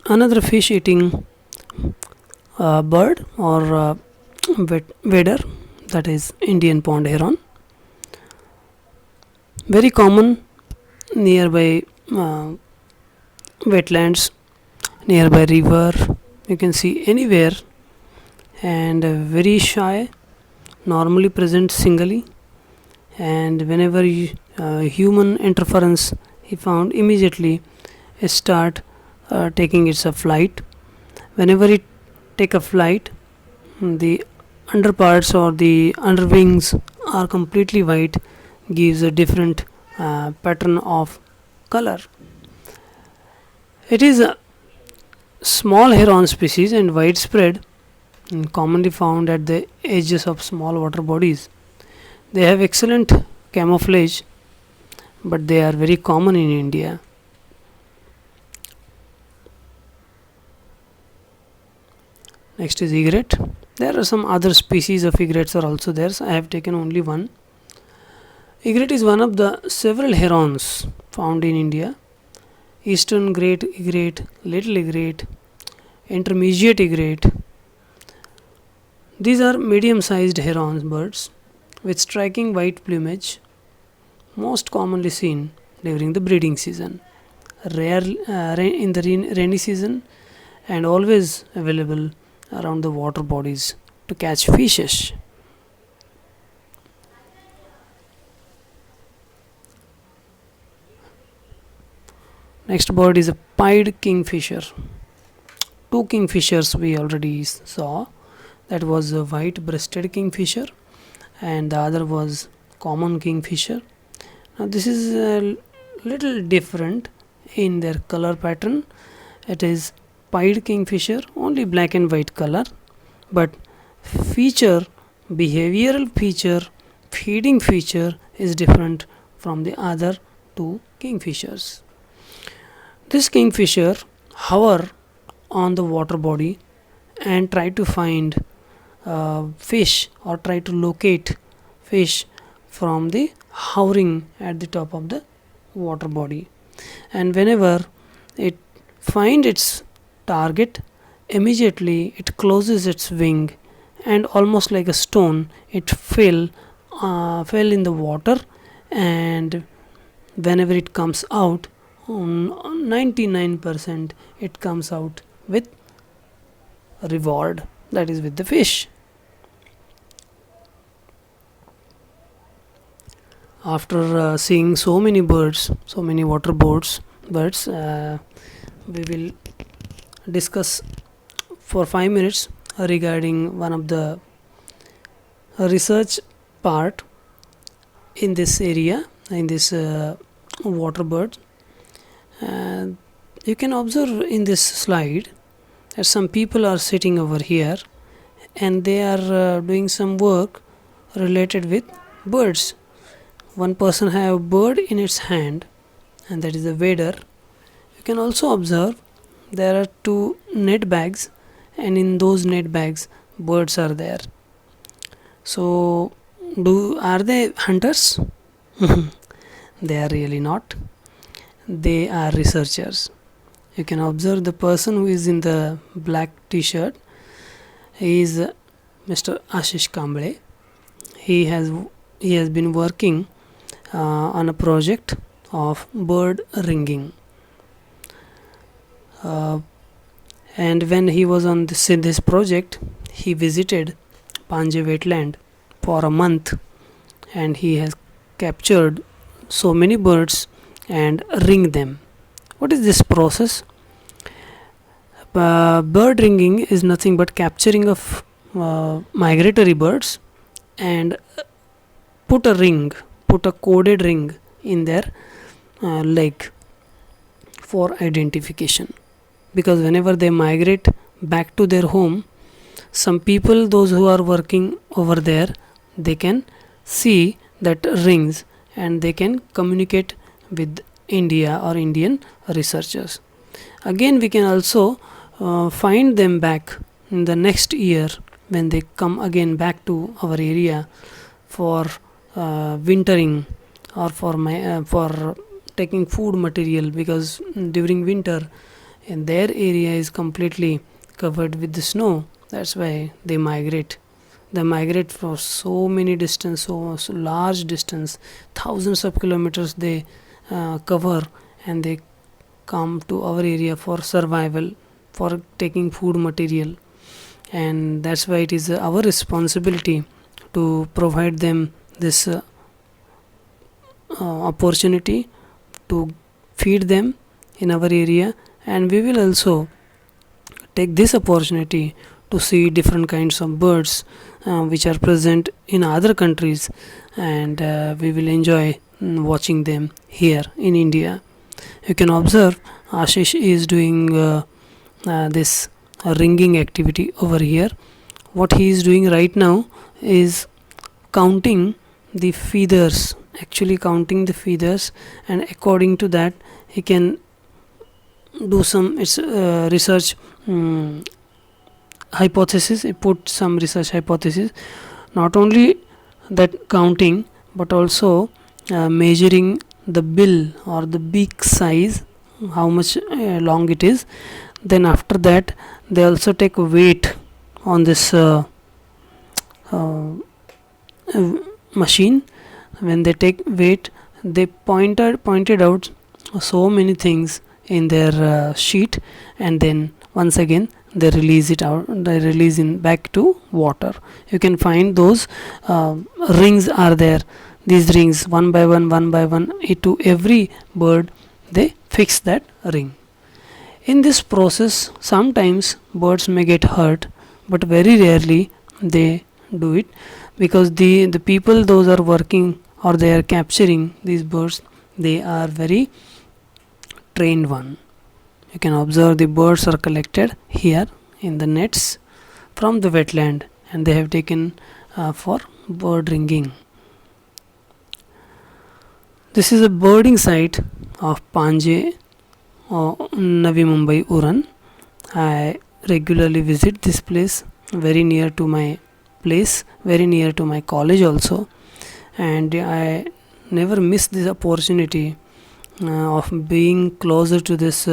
another fish eating bird or wader, that is Indian pond heron, very common nearby wetlands, nearby river, you can see anywhere, and very shy, normally present singly, and whenever human interference he found, immediately it start taking its a flight. Whenever it take a flight, the underparts or the underwings are completely white, gives a different pattern of color. It is a small heron species and widespread and commonly found at the edges of small water bodies. They have excellent camouflage, but they are very common in India. Next is egret. There are some other species of egrets are also there, so I have taken only one. Egret is one of the several herons found in India. Eastern great egret, little egret, intermediate egret. These are medium-sized herons birds with striking white plumage, most commonly seen during the breeding season, rare in the rainy season, and always available around the water bodies to catch fishes. Next bird is a pied kingfisher. Two kingfishers we already saw. That was a white-breasted kingfisher, and the other was common kingfisher. Now this is a little different in their color pattern. It is pied kingfisher, only black and white color, but feature, behavioral feature, feeding feature is different from the other two kingfishers. This kingfisher hover on the water body and try to find fish or try to locate fish from the hovering at the top of the water body, and whenever it find its target, immediately it closes its wing and almost like a stone it fell in the water, and whenever it comes out, 99% it comes out with reward, that is with the fish. After seeing so many birds, so many water birds, we will discuss for 5 minutes regarding one of the research part in this area, in this water bird. You can observe in this slide that some people are sitting over here and they are doing some work related with birds. One person have a bird in its hand, and that is a wader. You can also observe there are two net bags, and in those net bags birds are there. So are they hunters? They are really not. They are researchers. You can observe the person who is in the black t-shirt. He is Mr. Ashish Kamble. He has been working on a project of bird ringing, and when he was on this project, he visited Panje Wetland for a month, and he has captured so many birds and ring them. What is this process? Bird ringing is nothing but capturing of migratory birds and put a coded ring in their leg for identification, because whenever they migrate back to their home, some people, those who are working over there, they can see that rings and they can communicate with India or Indian researchers. Again, we can also find them back in the next year when they come again back to our area for wintering or for taking food material, because during winter and their area is completely covered with the snow. That's why they migrate for so many distance, so large distance, thousands of kilometers they cover, and they come to our area for survival, for taking food material. And that's why it is our responsibility to provide them this opportunity to feed them in our area. And we will also take this opportunity to see different kinds of birds which are present in other countries, and we will enjoy watching them here in India. You can observe Ashish is doing this ringing activity over here. What he is doing right now is counting the feathers, actually counting the feathers, and according to that he can do some research hypothesis. He put some research hypothesis, not only that counting, but also measuring the bill or the beak size, how much long it is. Then after that they also take weight on this uh, machine. When they take weight, they pointed out so many things in their sheet, and then once again they release it out, they release in back to water. You can find those rings are there. These rings, one by one, to every bird they fix that ring. In this process sometimes birds may get hurt, but very rarely they do it, because the people those are working or they are capturing these birds, they are very trained one. You can observe the birds are collected here in the nets from the wetland, and they have taken for bird ringing. This is a birding site of Panje, Navi Mumbai, Uran. I regularly visit this place, very near to my place, very near to my college also, and I never miss this opportunity of being closer to this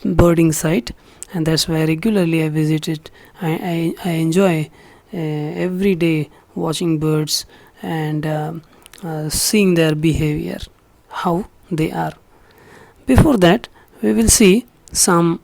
birding site, and that's why regularly I visit it. I enjoy every day watching birds and seeing their behavior, how they are. Before that, we will see some